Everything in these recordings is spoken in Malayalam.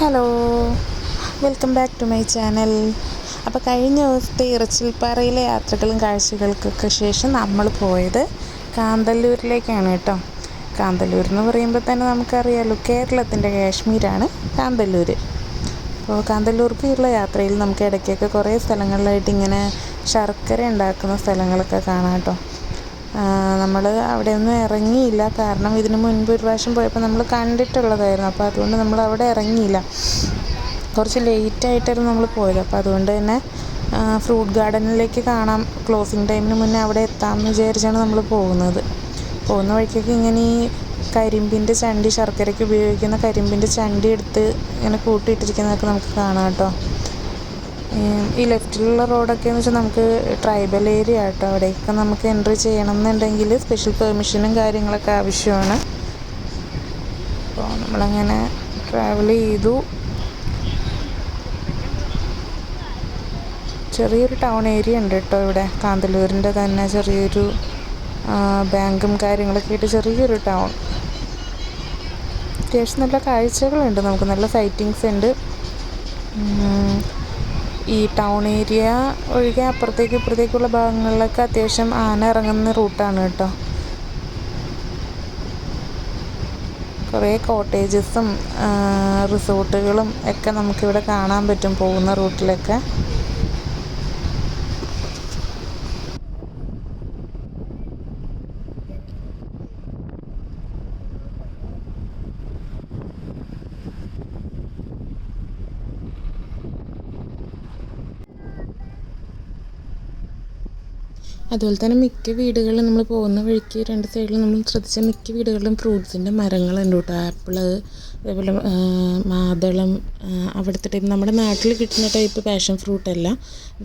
Hello, welcome back to my channel. അപ്പോൾ കഴിഞ്ഞ ദിവസത്തെ ഇറച്ചിൽപ്പാറയിലെ യാത്രകളും കാഴ്ചകൾക്കൊക്കെ ശേഷം നമ്മൾ പോയത് കാന്തല്ലൂരിലേക്കാണ് കേട്ടോ. കാന്തല്ലൂർ എന്ന് പറയുമ്പോൾ തന്നെ നമുക്കറിയാമല്ലോ, കേരളത്തിൻ്റെ കാശ്മീരാണ് കാന്തല്ലൂർ. അപ്പോൾ കാന്തല്ലൂർക്കുള്ള യാത്രയിൽ നമുക്ക് ഇടയ്ക്കൊക്കെ കുറേ സ്ഥലങ്ങളിലായിട്ട് ഇങ്ങനെ ശർക്കര ഉണ്ടാക്കുന്ന സ്ഥലങ്ങളൊക്കെ കാണാം കേട്ടോ. നമ്മൾ അവിടെ ഒന്നും ഇറങ്ങിയില്ല, കാരണം ഇതിന് മുൻപ് ഒരു പ്രാവശ്യം പോയപ്പോൾ നമ്മൾ കണ്ടിട്ടുള്ളതായിരുന്നു. അപ്പോൾ അതുകൊണ്ട് നമ്മൾ അവിടെ ഇറങ്ങിയില്ല, കുറച്ച് ലേറ്റായിട്ടായിരുന്നു നമ്മൾ പോയത്. അപ്പോൾ അതുകൊണ്ട് തന്നെ ഫ്രൂട്ട് ഗാർഡനിലേക്ക് കാണാം, ക്ലോസിങ് ടൈമിന് മുന്നേ അവിടെ എത്താമെന്ന് വിചാരിച്ചാണ് നമ്മൾ പോകുന്ന വഴിക്കൊക്കെ ഇങ്ങനെ ഈ കരിമ്പിൻ്റെ ചണ്ടി, ശർക്കരയ്ക്ക് ഉപയോഗിക്കുന്ന കരിമ്പിൻ്റെ ചണ്ടി എടുത്ത് ഇങ്ങനെ കൂട്ടിയിട്ടിരിക്കുന്നതൊക്കെ നമുക്ക് കാണാം കേട്ടോ. ഈ ലെഫ്റ്റിലുള്ള റോഡൊക്കെ എന്ന് വെച്ചാൽ നമുക്ക് ട്രൈബൽ ഏരിയ കേട്ടോ. അവിടെയൊക്കെ നമുക്ക് എൻട്രി ചെയ്യണം എന്നുണ്ടെങ്കിൽ സ്പെഷ്യൽ പെർമിഷനും കാര്യങ്ങളൊക്കെ ആവശ്യമാണ്. അപ്പോൾ നമ്മളങ്ങനെ ട്രാവൽ ചെയ്തു. ചെറിയൊരു ടൗൺ ഏരിയ ഉണ്ട് കേട്ടോ ഇവിടെ, കാന്തല്ലൂരിൻ്റെ തന്നെ ചെറിയൊരു ബാങ്കും കാര്യങ്ങളൊക്കെ ആയിട്ട് ചെറിയൊരു ടൗൺ. അത്യാവശ്യം നല്ല കാഴ്ചകളുണ്ട്, നമുക്ക് നല്ല സൈറ്റിങ്സ് ഉണ്ട്. ഈ ടൗൺ ഏരിയ ഒഴികെ ഇപ്പുറത്തേക്കുള്ള ഭാഗങ്ങളിലൊക്കെ അത്യാവശ്യം ആന ഇറങ്ങുന്ന റൂട്ടാണ് കേട്ടോ. കുറേ കോട്ടേജസും റിസോർട്ടുകളും ഒക്കെ നമുക്കിവിടെ കാണാൻ പറ്റും പോകുന്ന റൂട്ടിലൊക്കെ. അതുപോലെ തന്നെ മിക്ക വീടുകളിലും നമ്മൾ പോകുന്ന വഴിക്ക് രണ്ട് സൈഡിലും നമ്മൾ ശ്രദ്ധിച്ച മിക്ക വീടുകളിലും ഫ്രൂട്ട്സിൻ്റെ മരങ്ങളുണ്ട് കേട്ടോ. ആപ്പിള്, അതേപോലെ മാതളം, അവിടുത്തെ ടൈപ്പ് നമ്മുടെ നാട്ടിൽ കിട്ടുന്ന ടൈപ്പ് പാഷൻ ഫ്രൂട്ടല്ല,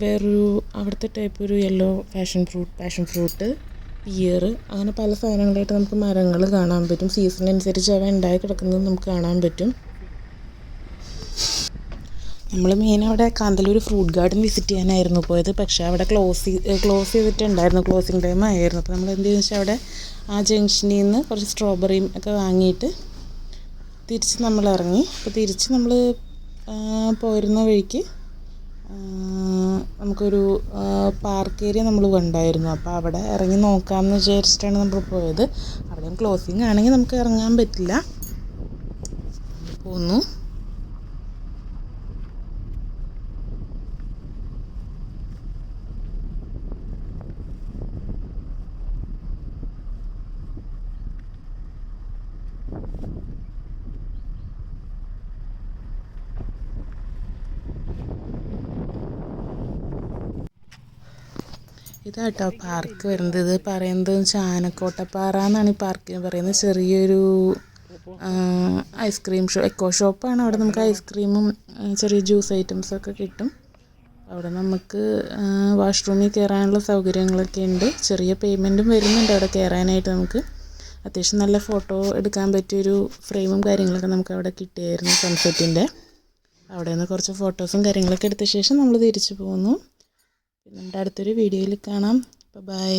വേറൊരു അവിടുത്തെ ടൈപ്പ് ഒരു യെല്ലോ പാഷൻ ഫ്രൂട്ട്, പിയർ, അങ്ങനെ പല സാധനങ്ങളായിട്ട് നമുക്ക് മരങ്ങൾ കാണാൻ പറ്റും. സീസണനുസരിച്ച് അവ ഉണ്ടായി കിടക്കുന്നത് നമുക്ക് കാണാൻ പറ്റും. നമ്മൾ മെയിൻ അവിടെ കാന്തല്ലൂർ ഫ്രൂട്ട് ഗാർഡൻ വിസിറ്റ് ചെയ്യാനായിരുന്നു പോയത്, പക്ഷേ അവിടെ ക്ലോസ് ചെയ്തിട്ടുണ്ടായിരുന്നു, ക്ലോസിങ് ടൈം ആയിരുന്നു. അപ്പോൾ നമ്മൾ എന്ത് വെച്ചാൽ അവിടെ ആ ജംഗ്ഷനിൽ നിന്ന് കുറച്ച് സ്ട്രോബെറിയും ഒക്കെ വാങ്ങിയിട്ട് തിരിച്ച് നമ്മൾ ഇറങ്ങി. അപ്പോൾ തിരിച്ച് നമ്മൾ പോരുന്ന വഴിക്ക് നമുക്കൊരു പാർക്ക് ഏരിയ നമ്മൾ കണ്ടായിരുന്നു. അപ്പോൾ അവിടെ ഇറങ്ങി നോക്കാമെന്ന് വിചാരിച്ചിട്ടാണ് നമ്മൾ പോയത്. അവിടെയും ക്ലോസിങ് ആണെങ്കിൽ നമുക്ക് ഇറങ്ങാൻ പറ്റില്ല, പോന്നു. ഇതാട്ടോ പാർക്ക് വരുന്നത്. ഇത് പറയുന്നത് ആനക്കോട്ടപ്പാറ എന്നാണ് ഈ പാർക്കിന് പറയുന്നത്. ചെറിയൊരു ഐസ്ക്രീം എക്കോ ഷോപ്പാണ്. അവിടെ നമുക്ക് ഐസ്ക്രീമും ചെറിയ ജ്യൂസ് ഐറ്റംസൊക്കെ കിട്ടും. അവിടെ നമുക്ക് വാഷ്റൂമിൽ കയറാനുള്ള സൗകര്യങ്ങളൊക്കെ ഉണ്ട്. ചെറിയ പേയ്മെൻറ്റും വരുന്നുണ്ട് അവിടെ കയറാനായിട്ട്. നമുക്ക് അത്യാവശ്യം നല്ല ഫോട്ടോ എടുക്കാൻ പറ്റിയൊരു ഫ്രെയിമും കാര്യങ്ങളൊക്കെ നമുക്ക് അവിടെ കിട്ടിയായിരുന്നു സൺസെറ്റിൻ്റെ. അവിടെ നിന്ന് കുറച്ച് ഫോട്ടോസും കാര്യങ്ങളൊക്കെ എടുത്ത ശേഷം നമ്മൾ തിരിച്ചു പോന്നു. നമ്മുടെ അടുത്തൊരു വീഡിയോയിൽ കാണാം. ബൈ.